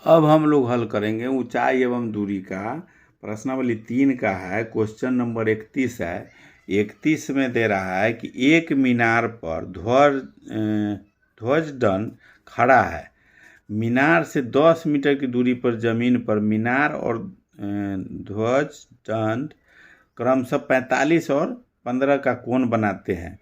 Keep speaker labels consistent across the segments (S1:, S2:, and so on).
S1: अब हम लोग हल करेंगे ऊंचाई एवं दूरी का। प्रश्नावली 3 का है, क्वेश्चन नंबर 31 है। 31 में दे रहा है कि एक मीनार पर ध्वजदंड खड़ा है। मीनार से 10 मीटर की दूरी पर जमीन पर मीनार और ध्वजदंड क्रमशः 45 और 15 का कोण बनाते हैं।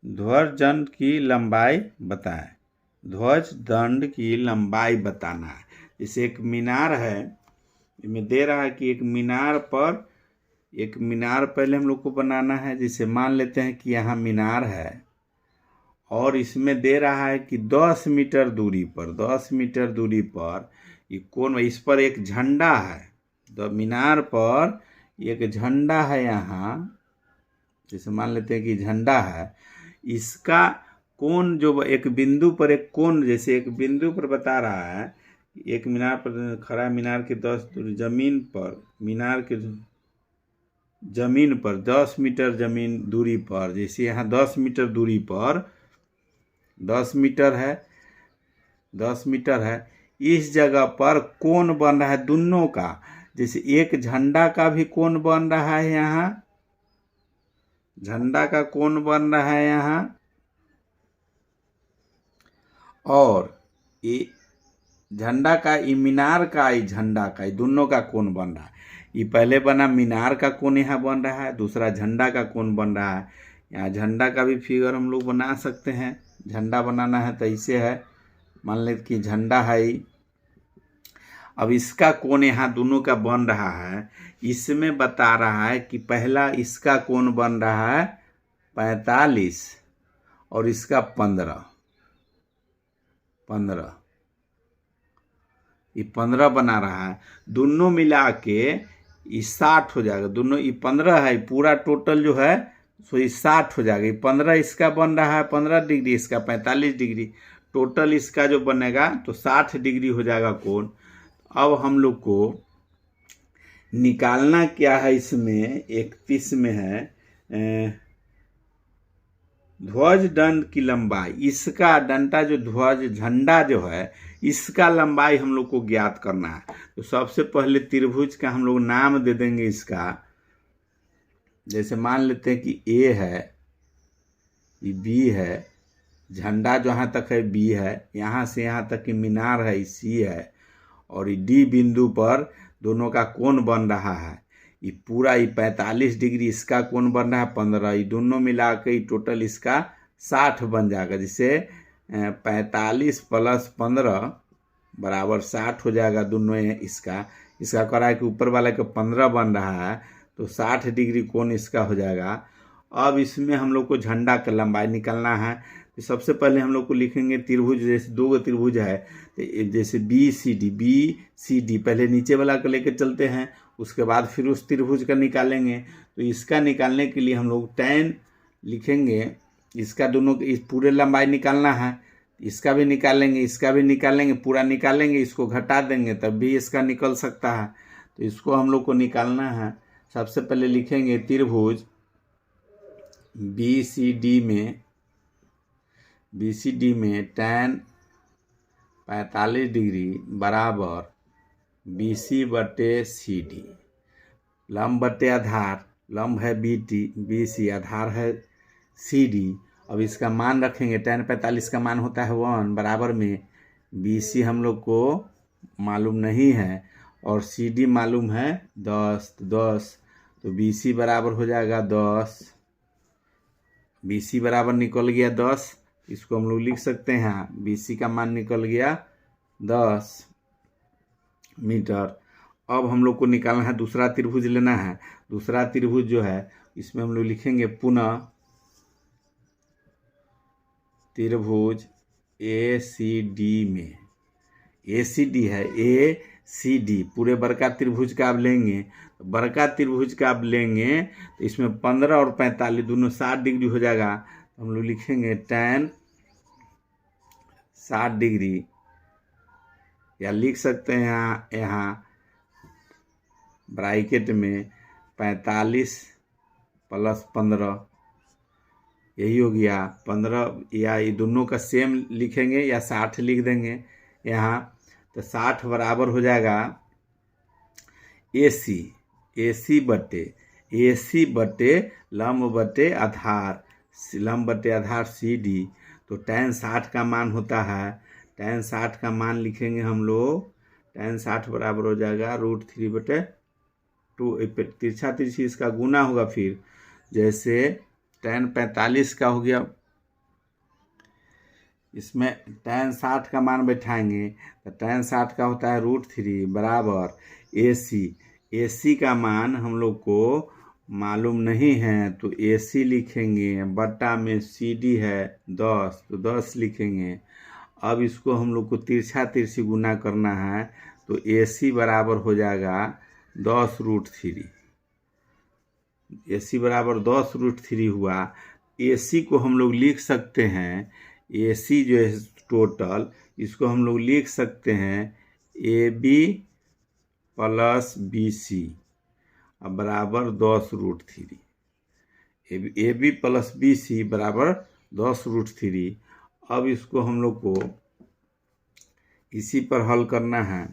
S1: ध्वजदंड की लंबाई बताएं। ध्वजदंड की लंबाई बताना है। जैसे एक मीनार है, इसमें दे रहा है कि एक मीनार पहले हम लोग को बनाना है। जैसे मान लेते हैं कि यहाँ मीनार है और इसमें दे रहा है कि 10 मीटर दूरी पर ये कोण, इस पर एक झंडा है। तो मीनार पर एक झंडा है यहाँ, जैसे मान लेते हैं कि झंडा है। इसका कोण जो एक बिंदु पर एक कोण, जैसे एक बिंदु पर बता रहा है, एक मीनार पर खड़ा मीनार के 10 जमीन पर, मीनार के जमीन पर 10 मीटर जमीन दूरी पर, जैसे यहाँ 10 मीटर दूरी पर 10 मीटर है। इस जगह पर कोण बन रहा है दोनों का। जैसे एक झंडा का भी कोण बन रहा है, यहाँ झंडा का कोण बन रहा है यहाँ, और ये झंडा का, ये मीनार का, ये झंडा का, ये दोनों का कोण बन रहा है। ये पहले बना मीनार का कोण यहाँ बन रहा है, दूसरा झंडा का कोण बन रहा है। यहाँ झंडा का भी फिगर हम लोग बना सकते हैं। झंडा बनाना है तो ऐसे है, मान लेते कि झंडा है। अब इसका कोण यहाँ दोनों का बन रहा है। इसमें बता रहा है कि पहला इसका कोण बन रहा है 45 और इसका 15, ये 15 बना रहा है। दोनों मिला के ये 60 हो जाएगा। दोनों, ये 15 है, पूरा टोटल जो है सो ये 60 हो जाएगा। ये 15 इसका बन रहा है 15 डिग्री, इसका 45 डिग्री, टोटल इसका जो बनेगा तो 60 डिग्री हो जाएगा कोण। अब हम लोग को निकालना क्या है, इसमें 31 में है ध्वज दंड की लंबाई। इसका डंडा जो ध्वज झंडा जो है, इसका लंबाई हम लोग को ज्ञात करना है। तो सबसे पहले त्रिभुज का हम लोग नाम दे देंगे इसका। जैसे मान लेते हैं कि ए है, ये बी है, झंडा जहाँ तक है बी है, यहाँ से यहाँ तक की मीनार है सी है, और ये डी बिंदु पर दोनों का कोण बन रहा है। ये पूरा ये 45 डिग्री, इसका कोण बन रहा है 15, ये दोनों मिला के टोटल इसका 60 बन जाएगा। जिसे 45 प्लस 15 बराबर 60 हो जाएगा। दोनों इसका कह रहा है कि ऊपर वाला का 15 बन रहा है, तो 60 डिग्री कोण इसका हो जाएगा। अब इसमें हम लोग को झंडा का लंबाई निकालना है। तो सबसे पहले हम लोग को लिखेंगे त्रिभुज, जैसे दो त्रिभुज है, जैसे बी सी डी पहले नीचे वाला को लेकर चलते हैं, उसके बाद फिर उस त्रिभुज का निकालेंगे। तो इसका निकालने के लिए हम लोग tan लिखेंगे। इसका दोनों इस पूरे लंबाई निकालना है, इसका भी निकालेंगे, पूरा निकालेंगे, इसको घटा देंगे तब भी इसका निकल सकता है। तो इसको हम लोग को निकालना है। सबसे पहले लिखेंगे त्रिभुज बी सी डी में tan 45 डिग्री बराबर BC बटे CD, लंब बटे आधार, लंब है BC, आधार है CD। अब इसका मान रखेंगे, tan 45 का मान होता है 1 बराबर में BC हम लोग को मालूम नहीं है और CD मालूम है 10, तो BC बराबर हो जाएगा 10। BC बराबर निकल गया 10, इसको हम लोग लिख सकते हैं, BC का मान निकल गया 10 मीटर। अब हम लोग को निकालना है, दूसरा त्रिभुज लेना है। दूसरा त्रिभुज जो है, इसमें हम लोग लिखेंगे पुनः त्रिभुज ACD में, ACD है, ACD पूरे बड़का त्रिभुज का आप लेंगे, तो बड़का त्रिभुज का आप लेंगे तो इसमें 15 और 45 दोनों 60 डिग्री हो जाएगा। तो हम लोग लिखेंगे tan 60 डिग्री, या लिख सकते हैं यहाँ ब्रैकेट में 45 प्लस 15, यही हो गया 15, या ये दोनों का सेम लिखेंगे या 60 लिख देंगे यहाँ। तो 60 बराबर हो जाएगा AC बटे लंब बटे आधार, लंब बटे आधार CD। तो tan 60 का मान होता है, tan 60 का मान लिखेंगे हम लोग, tan 60 बराबर हो जाएगा √3/2। तिरछा तिरछी इसका गुना होगा। फिर जैसे tan 45 का हो गया, इसमें tan 60 का मान बैठाएंगे तो tan 60 का होता है √3 बराबर AC का मान हम लोग को मालूम नहीं है तो AC लिखेंगे, बट्टा में CD है 10 तो 10 लिखेंगे। अब इसको हम लोग को तिरछा तिरछी गुना करना है तो AC बराबर हो जाएगा 10√3। AC बराबर 10√3 हुआ। AC को हम लोग लिख सकते हैं, AC जो है टोटल, इसको हम लोग लिख सकते हैं AB + BC बराबर 10√3। AB + BC बराबर 10√3। अब इसको हम लोग को इसी पर हल करना है।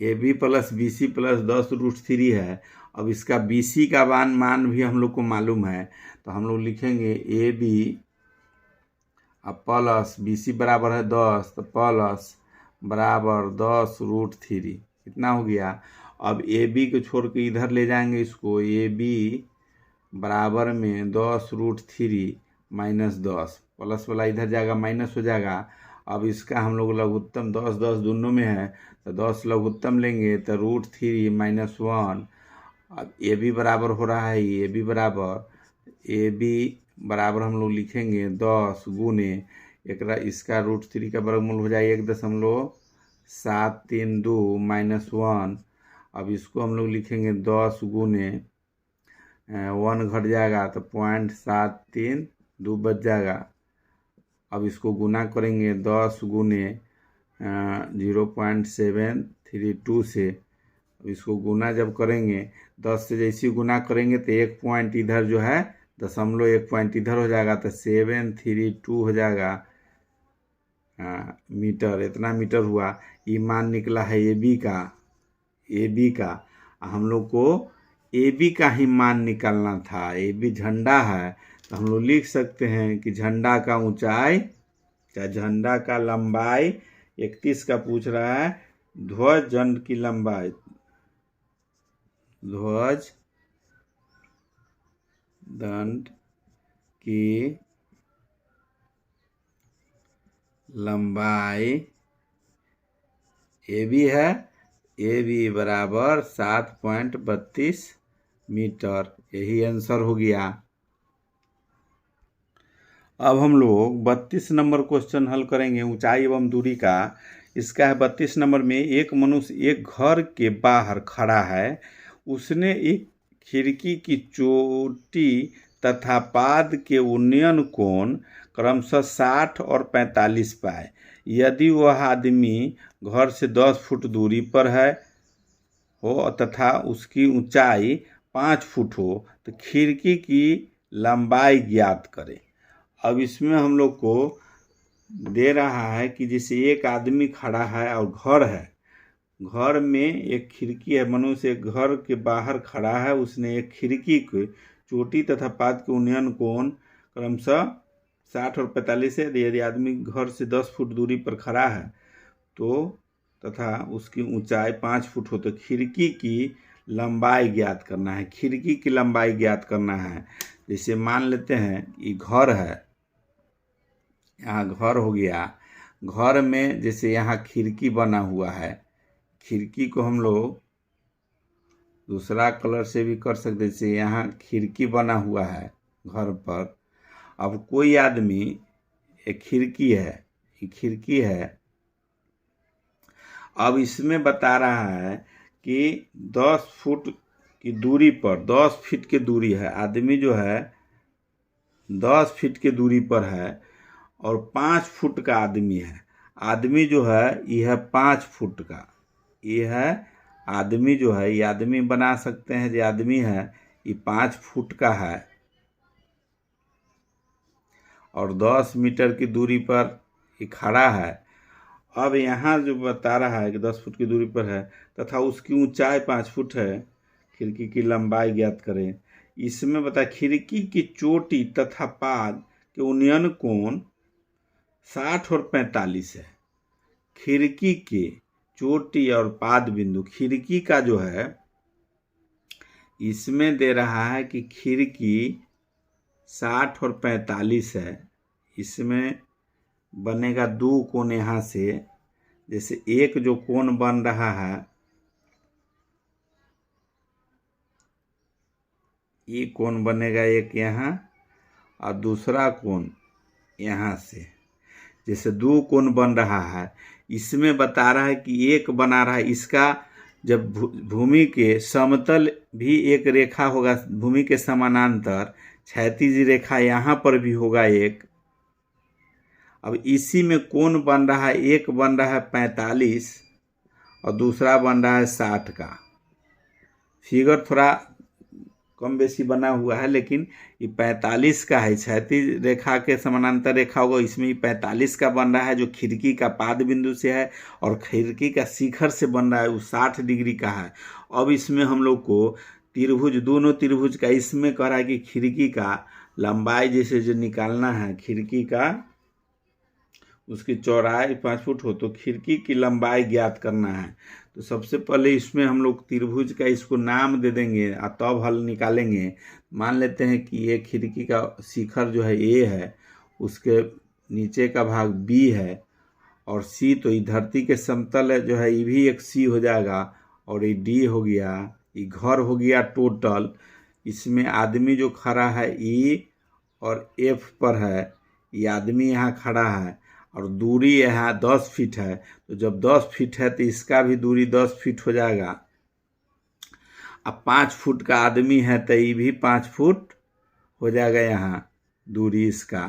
S1: AB + BC + 10√3 है। अब इसका BC का मान भी हम लोग को मालूम है तो हम लोग लिखेंगे AB प्लस BC बराबर है 10 तो प्लस बराबर 10√3। कितना हो गया? अब AB को छोड़ के इधर ले जाएंगे इसको, AB बराबर में 10√3 माइनस 10, प्लस वाला इधर जाएगा माइनस हो जाएगा। अब इसका हम लोग लघुत्तम 10 10 दोनों में है तो 10 लघुत्तम लेंगे तो √3 - 1। अब AB बराबर हो रहा है, AB बराबर हम लोग लिखेंगे 10 गुने इसका √3 का वर्गमूल हो जाएगा 1.732 - 1। अब इसको हम लोग लिखेंगे 10 गुने 1 घट जाएगा तो 0.732 बच जाएगा। अब इसको गुना करेंगे 10 गुने 0.732 से। अब इसको गुना जब करेंगे 10 से जैसे गुना करेंगे तो 1 पॉइंट इधर जो है 1 पॉइंट इधर हो जाएगा तो 732 हो जाएगा मीटर। इतना मीटर हुआ। ये मान निकला है AB का। हम लोग को AB का ही मान निकालना था। AB झंडा है तो हम लोग लिख सकते हैं कि झंडा का ऊंचाई या झंडा का लंबाई 31 का पूछ रहा है। ध्वज दंड की लंबाई, ध्वज दंड की लंबाई AB है, AB बराबर 7.32 मीटर। यही आंसर हो गया। अब हम लोग 32 नंबर क्वेश्चन हल करेंगे ऊंचाई एवं दूरी का। इसका है 32 नंबर में, एक मनुष्य एक घर के बाहर खड़ा है। उसने एक खिड़की की चोटी तथा पाद के उन्नयन कोण क्रमशः 60 और 45 पाए। यदि वह आदमी घर से 10 फुट दूरी पर हो तथा उसकी ऊंचाई 5 फुट हो तो खिड़की की लंबाई ज्ञात करें। अब इसमें हम लोग को दे रहा है कि जैसे एक आदमी खड़ा है और घर है, घर में एक खिड़की है। मनुष्य एक घर के बाहर खड़ा है, उसने एक खिड़की की चोटी तथा पाद के उन्नयन कोण क्रमशः 60 और 45 है। यदि आदमी घर से 10 फुट दूरी पर खड़ा है तो तथा उसकी ऊंचाई 5 फुट हो तो खिड़की की लंबाई ज्ञात करना है। खिड़की की लंबाई ज्ञात करना है। जैसे मान लेते हैं कि घर है, यहाँ घर हो गया। घर में जैसे यहाँ खिड़की बना हुआ है, खिड़की को हम लोग दूसरा कलर से भी कर सकते। जैसे यहाँ खिड़की बना हुआ है घर पर। अब कोई आदमी, एक खिड़की है, अब इसमें बता रहा है कि 10 फुट की दूरी पर, 10 फीट की दूरी है। आदमी जो है 10 फीट की दूरी पर है और 5 फुट का आदमी है। आदमी जो है यह है 5 फुट का। यह है आदमी जो है, ये आदमी बना सकते हैं। जो आदमी है ये 5 फुट का है और 10 मीटर की दूरी पर ये खड़ा है। अब यहाँ जो बता रहा है कि 10 फुट की दूरी पर है तथा उसकी ऊंचाई 5 फुट है, खिड़की की लंबाई ज्ञात करें। इसमें बता खिड़की की चोटी तथा पाद के उन्नयन कोण 60 और 45 है। खिड़की के चोटी और पाद बिंदु, खिड़की का जो है इसमें दे रहा है कि खिड़की 60 और 45 है। इसमें बनेगा 2 कोण यहाँ से, जैसे एक जो कोण बन रहा है ये कोण बनेगा एक यहाँ और दूसरा कोण यहाँ से, जैसे 2 कोण बन रहा है। इसमें बता रहा है कि एक बना रहा है, इसका जब भूमि के समतल भी एक रेखा होगा, भूमि के समानांतर क्षैतिज रेखा यहाँ पर भी होगा एक। अब इसी में कोण बन रहा है, एक बन रहा है 45 और दूसरा बन रहा है 60 का। फिगर थोड़ा कम बेसी बना हुआ है लेकिन ये 45 का है, क्षैतिज रेखा के समानांतर रेखा होगा, इसमें 45 का बन रहा है जो खिड़की का पाद बिंदु से है, और खिड़की का शिखर से बन रहा है वो 60 डिग्री का है। अब इसमें हम लोग को त्रिभुज, दोनों त्रिभुज का इसमें कह रहा है कि खिड़की का लंबाई जैसे जो निकालना है, खिड़की का उसकी चौड़ाई 5 फुट हो तो खिड़की की लंबाई ज्ञात करना है। तो सबसे पहले इसमें हम लोग त्रिभुज का इसको नाम दे देंगे और तब हल निकालेंगे। मान लेते हैं कि ये खिड़की का शिखर जो है ए है, उसके नीचे का भाग बी है और सी, तो ये धरती के समतल है जो है ये भी एक सी हो जाएगा, और ये डी हो गया, ये घर हो गया टोटल। इसमें आदमी जो खड़ा है ई और एफ पर है, ये आदमी यहाँ खड़ा है और दूरी यहाँ 10 फीट है, तो जब 10 फीट है तो इसका भी दूरी 10 फीट हो जाएगा। अब 5 फुट का आदमी है तो ये भी 5 फुट हो जाएगा यहाँ दूरी इसका।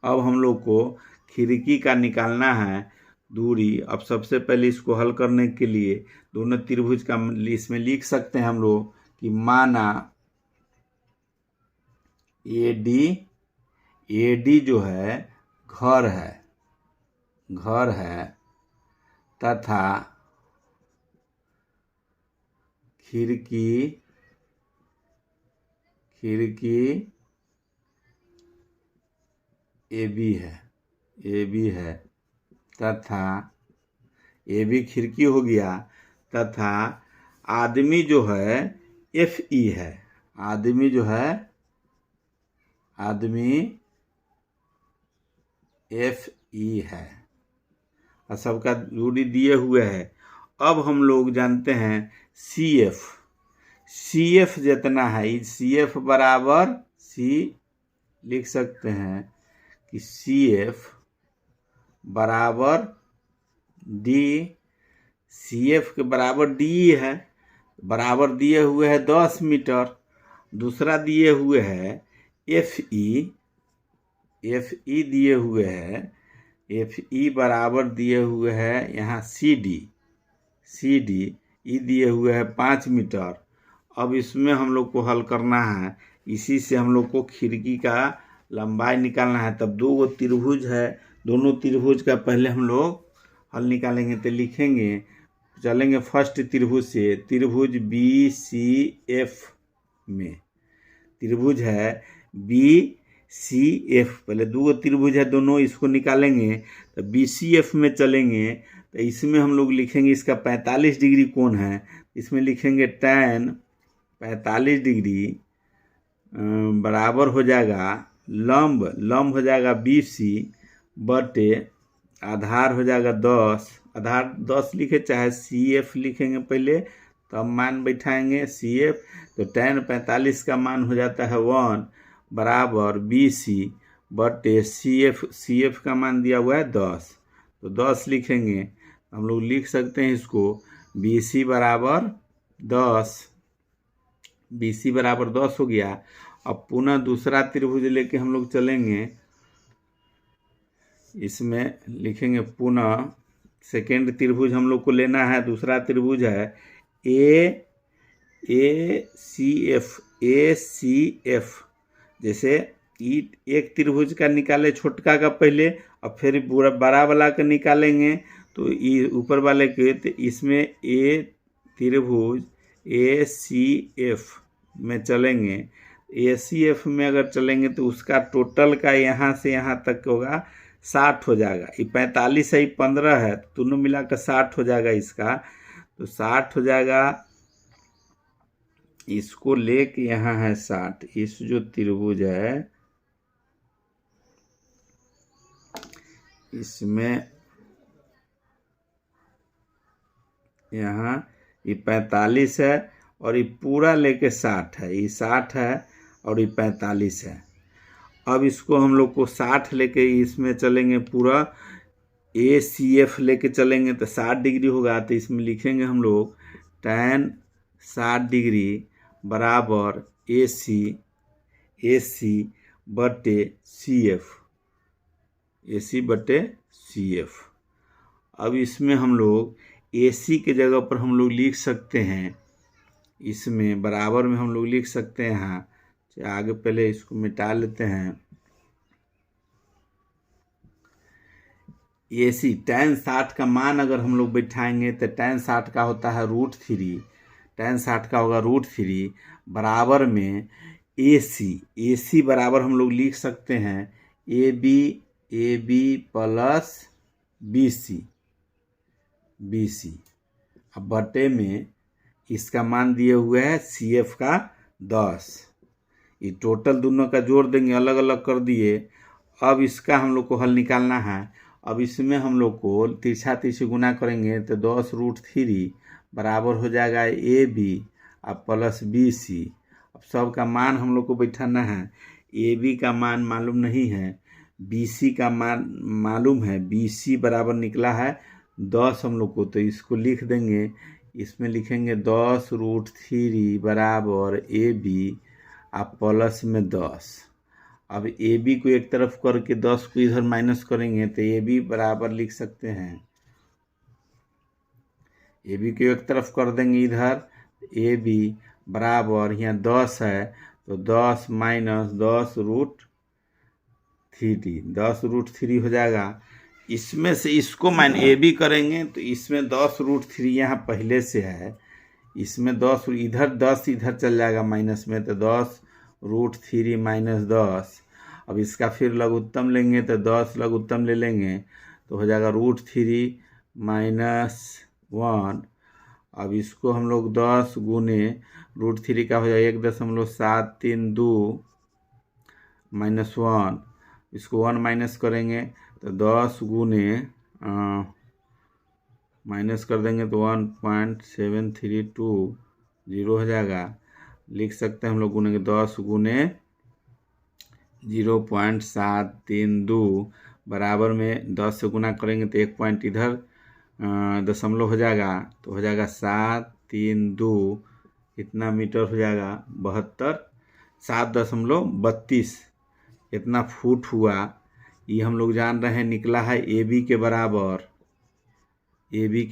S1: अब हम लोग को खिड़की का निकालना है दूरी। अब सबसे पहले इसको हल करने के लिए दोनों त्रिभुज का इसमें लिख सकते हैं हम लोग कि माना AD जो है घर है तथा खिड़की AB है तथा AB खिड़की हो गया, तथा आदमी जो है FE है, आदमी FE है और सबका दूरी दिए हुए है। अब हम लोग जानते हैं CF जितना है, CF बराबर C लिख सकते हैं कि CF बराबर D, CF के बराबर D है, बराबर दिए हुए है 10 मीटर। दूसरा दिए हुए है FE दिए हुए है, FE बराबर दिए हुए है यहाँ CD दिए हुए है 5 मीटर। अब इसमें हम लोग को हल करना है, इसी से हम लोग को खिड़की का लंबाई निकालना है। तब 2 त्रिभुज है, दोनों त्रिभुज का पहले हम लोग हल निकालेंगे। तो लिखेंगे, चलेंगे फर्स्ट त्रिभुज से, त्रिभुज BCF में त्रिभुज है BCF, पहले 2 त्रिभुज है दोनों, इसको निकालेंगे। तो BCF में चलेंगे तो इसमें हम लोग लिखेंगे इसका 45 डिग्री कोण है, इसमें लिखेंगे tan 45 डिग्री बराबर हो जाएगा लंब हो जाएगा BC बटे आधार हो जाएगा 10, आधार 10 लिखे चाहे CF लिखेंगे पहले, तब मान बैठाएंगे CF। तो tan 45 का मान हो जाता है 1 बराबर BC बटे CF का मान दिया हुआ है 10, तो 10 लिखेंगे। हम लोग लिख सकते हैं इसको BC बराबर 10 हो गया। अब पुनः दूसरा त्रिभुज लेके हम लोग चलेंगे, इसमें लिखेंगे पुनः सेकेंड त्रिभुज हम लोग को लेना है। दूसरा त्रिभुज है ACF, जैसे एक त्रिभुज का निकाले छोटका का पहले, और फिर पूरा बड़ा वाला का निकालेंगे। तो ऊपर वाले के, तो इसमें ए त्रिभुज ACF में चलेंगे। ACF में अगर चलेंगे तो उसका टोटल का यहाँ से यहाँ तक होगा 60 हो जाएगा। ये 45 है, ये 15 है, दोनों मिलाकर 60 हो जाएगा इसका। तो 60 हो जाएगा, इसको लेके यहाँ है 60। इस जो त्रिभुज है इसमें यहाँ ये 45 है, और ये पूरा लेके 60 है। ये 60 है और ये 45 है। अब इसको हम लोग को 60 लेके इसमें चलेंगे, पूरा ACF लेके चलेंगे तो 60 डिग्री होगा। तो इसमें लिखेंगे हम लोग tan 60 डिग्री बराबर AC बटे CF। अब इसमें हम लोग AC के जगह पर हम लोग लिख सकते हैं, इसमें बराबर में हम लोग लिख सकते हैं। यहाँ आगे पहले इसको मिटा लेते हैं। AC tan 60 का मान अगर हम लोग बैठाएंगे तो tan 60 का होता है √3, tan 60 का होगा √3 बराबर में AC बराबर हम लोग लिख सकते हैं AB प्लस BC। अब बटे में इसका मान दिए हुए है CF का 10। ये टोटल दोनों का जोड़ देंगे, अलग अलग कर दिए। अब इसका हम लोग को हल निकालना है। अब इसमें हम लोग को तिरछा तिरछी गुना करेंगे तो 10√3 बराबर हो जाएगा AB अब प्लस BC। अब सब का मान हम लोग को बैठाना है। AB का मान मालूम नहीं है, BC का मान मालूम है। BC बराबर निकला है 10 हम लोग को, तो इसको लिख देंगे। इसमें लिखेंगे 10√3 बराबर AB आप प्लस में 10। अब AB को एक तरफ करके 10 को इधर माइनस करेंगे तो AB बराबर लिख सकते हैं, AB को एक तरफ कर देंगे इधर, AB बराबर यहाँ 10 है तो 10 माइनस 10√3 हो जाएगा। इसमें से इसको AB करेंगे तो इसमें 10√3 यहाँ पहले से है, इसमें 10 इधर चल जाएगा माइनस में, तो 10√3 माइनस 10। अब इसका फिर लघुत्तम लेंगे तो 10 लघुत्तम ले लेंगे तो हो जाएगा √3 माइनस 1। अब इसको हम लोग 10 गुने √3 का हो जाएगा 1.732 माइनस 1। इसको 1 माइनस करेंगे तो 10 गुने माइनस कर देंगे तो 1.732 हो जाएगा। लिख सकते हैं हम लोग गुने 10 गुने 0.732 बराबर में 10 से गुना करेंगे तो 1 पॉइंट इधर दशमलव हो जाएगा, तो हो जाएगा 732 इतना मीटर हो जाएगा 7.32 इतना फुट हुआ। ये हम लोग जान रहे हैं निकला है AB के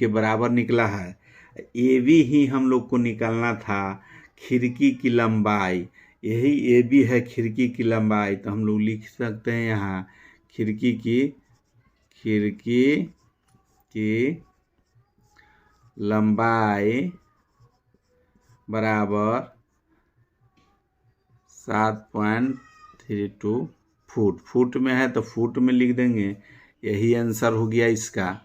S1: बराबर निकला है। AB ही हम लोग को निकालना था खिड़की की लंबाई, यही AB है खिड़की की लंबाई। तो हम लोग लिख सकते हैं यहाँ खिड़की की लंबाई बराबर 7.32 फुट में है तो फुट में लिख देंगे, यही आंसर हो गया इसका।